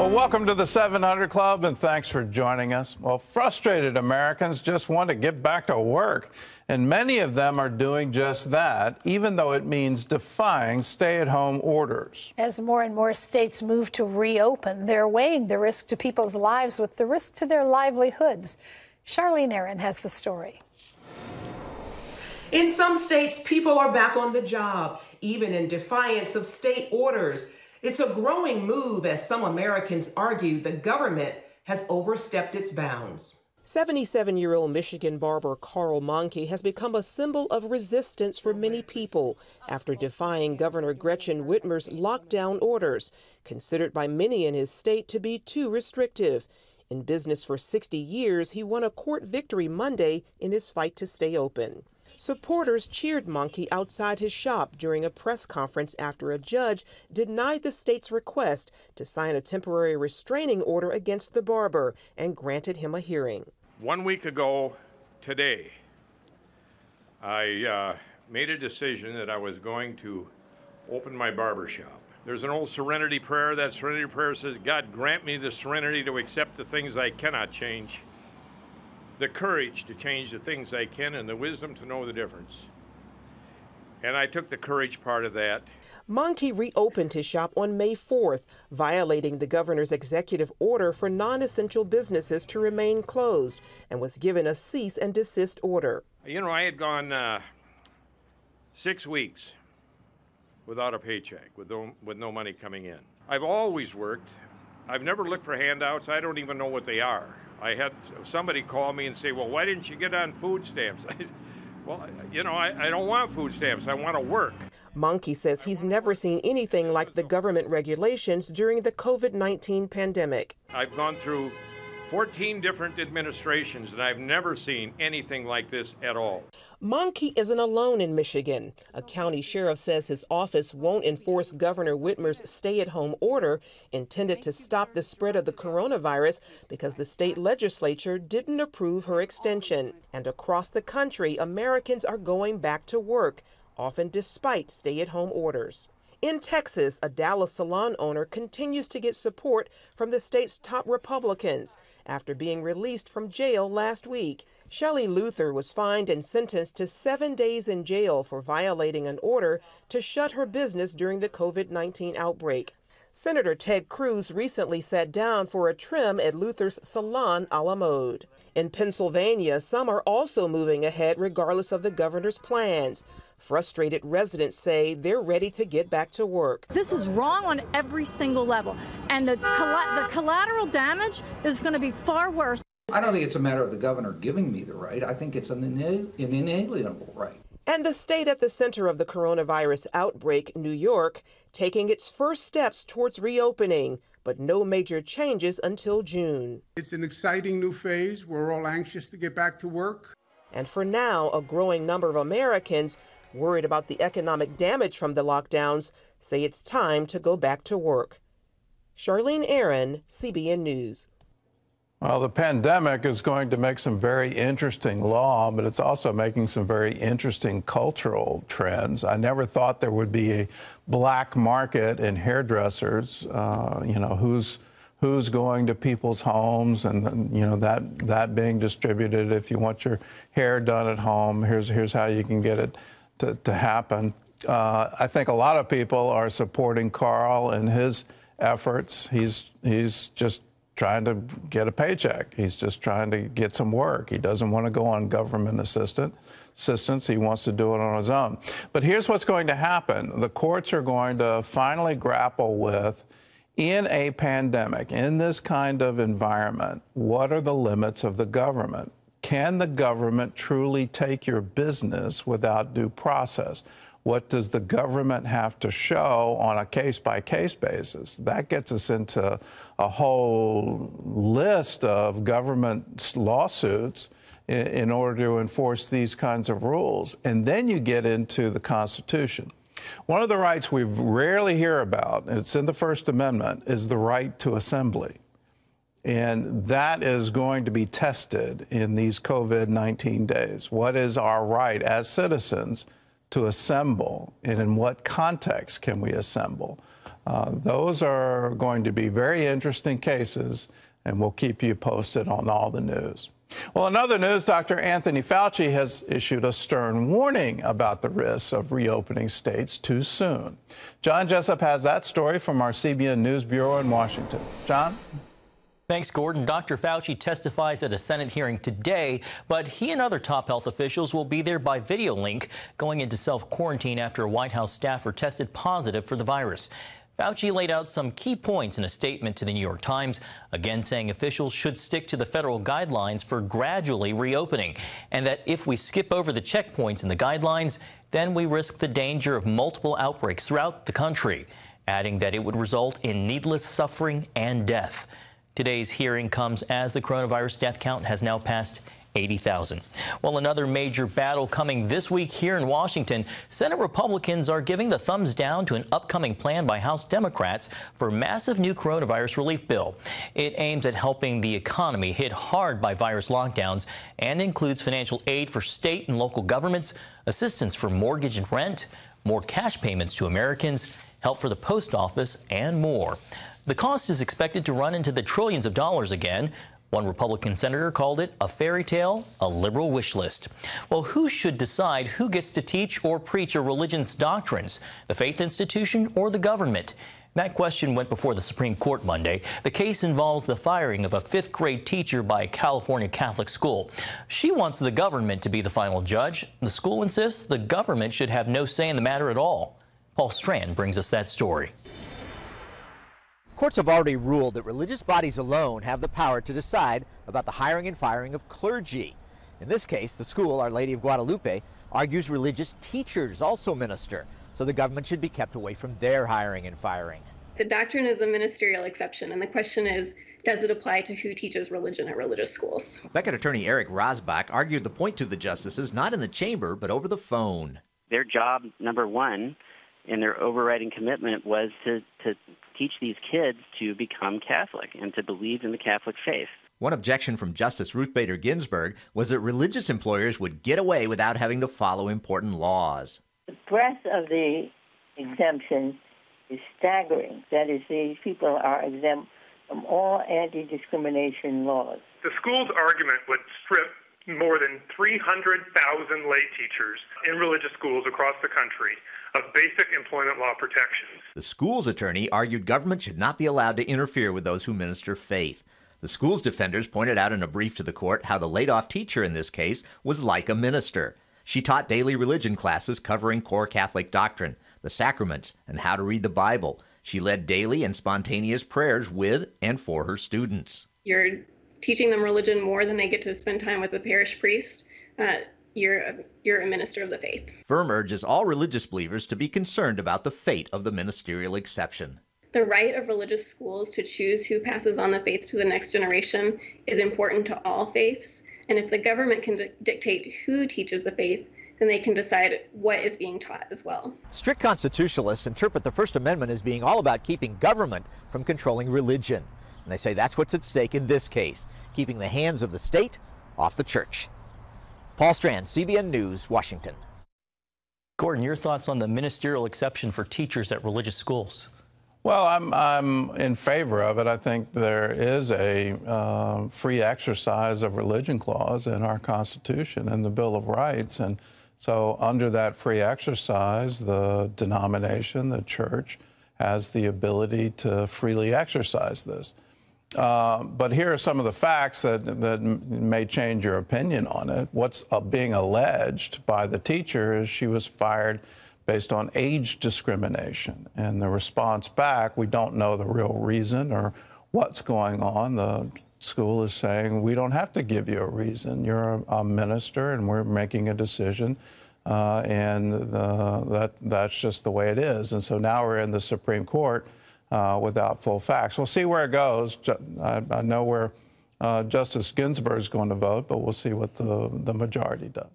Well, welcome to the 700 Club, and thanks for joining us. Well, frustrated Americans just want to get back to work, and many of them are doing just that, even though it means defying stay-at-home orders. As more and more states move to reopen, they're weighing the risk to people's lives with the risk to their livelihoods. Charlene Aaron has the story. In some states, people are back on the job, even in defiance of state orders. It's a growing move as some Americans argue the government has overstepped its bounds. 77-year-old Michigan barber Carl Mohnke has become a symbol of resistance for many people after defying Governor Gretchen Whitmer's lockdown orders, considered by many in his state to be too restrictive. In business for 60 years, he won a court victory Monday in his fight to stay open. Supporters cheered Mohnke outside his shop during a press conference after a judge denied the state's request to sign a temporary restraining order against the barber and granted him a hearing. 1 week ago today, I made a decision that I was going to open my barber shop. There's an old serenity prayer. That serenity prayer says, God, grant me the serenity to accept the things I cannot change, the courage to change the things I can, and the wisdom to know the difference. And I took the courage part of that. Mohnke reopened his shop on May 4th, violating the governor's executive order for non-essential businesses to remain closed, and was given a cease and desist order. You know, I had gone 6 weeks without a paycheck, with no money coming in. I've always worked. I've never looked for handouts. I don't even know what they are. I had somebody call me and say, well, why didn't you get on food stamps? Well, you know, I don't want food stamps. I want to work. Mohnke says he's never seen anything like the government regulations during the COVID-19 pandemic. I've gone through 14 different administrations, and I've never seen anything like this at all. Mohnke isn't alone in Michigan. A county sheriff says his office won't enforce Governor Whitmer's stay-at-home order intended to stop the spread of the coronavirus because the state legislature didn't approve her extension. And across the country, Americans are going back to work, often despite stay-at-home orders. In Texas, a Dallas salon owner continues to get support from the state's top Republicans after being released from jail last week. Shelley Luther was fined and sentenced to 7 days in jail for violating an order to shut her business during the COVID-19 outbreak. Senator Ted Cruz recently sat down for a trim at Luther's Salon a la Mode. In Pennsylvania, some are also moving ahead regardless of the governor's plans. Frustrated residents say they're ready to get back to work. This is wrong on every single level, and the collateral damage is going to be far worse. I don't think it's a matter of the governor giving me the right. I think it's an inalienable right. And the state at the center of the coronavirus outbreak, New York, taking its first steps towards reopening, but no major changes until June. It's an exciting new phase. We're all anxious to get back to work. And for now, a growing number of Americans worried about the economic damage from the lockdowns say it's time to go back to work. Charlene Aaron, CBN News. Well, the pandemic is going to make some very interesting law, but it's also making some very interesting cultural trends. I never thought there would be a black market in hairdressers. You know, who's going to people's homes, and you know that being distributed. If you want your hair done at home, here's how you can get it to happen. I think a lot of people are supporting Carl in his efforts. He's just trying to get a paycheck. He's just trying to get some work. He doesn't want to go on government assistance. He wants to do it on his own. But here's what's going to happen. The courts are going to finally grapple with, in a pandemic, in this kind of environment, what are the limits of the government? Can the government truly take your business without due process? What does the government have to show on a case-by-case basis? That gets us into a whole list of government lawsuits in order to enforce these kinds of rules. And then you get into the Constitution. One of the rights we rarely hear about, and it's in the First Amendment, is the right to assembly. And that is going to be tested in these COVID-19 days. What is our right as citizens to assemble, and in what context can we assemble? Those are going to be very interesting cases, and we'll keep you posted on all the news. Well, in other news, Dr. Anthony Fauci has issued a stern warning about the risks of reopening states too soon. John Jessup has that story from our CBN News Bureau in Washington. John? Thanks, Gordon. Dr. Fauci testifies at a Senate hearing today, but he and other top health officials will be there by video link, going into self-quarantine after a White House staffer tested positive for the virus. Fauci laid out some key points in a statement to the New York Times, again saying officials should stick to the federal guidelines for gradually reopening, and that if we skip over the checkpoints in the guidelines, then we risk the danger of multiple outbreaks throughout the country, adding that it would result in needless suffering and death. Today's hearing comes as the coronavirus death count has now passed 80,000. Well, another major battle coming this week here in Washington. Senate Republicans are giving the thumbs down to an upcoming plan by House Democrats for a massive new coronavirus relief bill. It aims at helping the economy hit hard by virus lockdowns and includes financial aid for state and local governments, assistance for mortgage and rent, more cash payments to Americans, help for the post office, and more. The cost is expected to run into the trillions of dollars again. One Republican senator called it a fairy tale, a liberal wish list. Well, who should decide who gets to teach or preach a religion's doctrines, the faith institution or the government? That question went before the Supreme Court Monday. The case involves the firing of a fifth-grade teacher by a California Catholic school. She wants the government to be the final judge. The school insists the government should have no say in the matter at all. Paul Strand brings us that story. Courts have already ruled that religious bodies alone have the power to decide about the hiring and firing of clergy. In this case, the school, Our Lady of Guadalupe, argues religious teachers also minister, so the government should be kept away from their hiring and firing. The doctrine is a ministerial exception, and the question is, does it apply to who teaches religion at religious schools? Beckett attorney Eric Rosbach argued the point to the justices not in the chamber, but over the phone. Their job, number one, and their overriding commitment was to teach these kids to become Catholic and to believe in the Catholic faith. One objection from Justice Ruth Bader Ginsburg was that religious employers would get away without having to follow important laws. The breadth of the exemption is staggering. That is, these people are exempt from all anti-discrimination laws. The school's argument would strip more than 300,000 lay teachers in religious schools across the country of basic employment law protections. The school's attorney argued government should not be allowed to interfere with those who minister faith. The school's defenders pointed out in a brief to the court how the laid-off teacher in this case was like a minister. She taught daily religion classes covering core Catholic doctrine, the sacraments, and how to read the Bible. She led daily and spontaneous prayers with and for her students. You're teaching them religion more than they get to spend time with the parish priest. You're a minister of the faith. Firm urges all religious believers to be concerned about the fate of the ministerial exception. The right of religious schools to choose who passes on the faith to the next generation is important to all faiths. And if the government can dictate who teaches the faith, then they can decide what is being taught as well. Strict constitutionalists interpret the First Amendment as being all about keeping government from controlling religion. And they say that's what's at stake in this case, keeping the hands of the state off the church. Paul Strand, CBN News, Washington. Gordon, your thoughts on the ministerial exception for teachers at religious schools? Well, I'm in favor of it. I think there is a free exercise of religion clause in our Constitution and the Bill of Rights. And so under that free exercise, the denomination, the church, has the ability to freely exercise this. But here are some of the facts that may change your opinion on it. What's being alleged by the teacher is she was fired based on age discrimination. And the response back, we don't know the real reason or what's going on. The school is saying, we don't have to give you a reason. You're a minister and we're making a decision. That's just the way it is. And so now we're in the Supreme Court without full facts. We'll see where it goes. I know where Justice Ginsburg is going to vote, but we'll see what the majority does.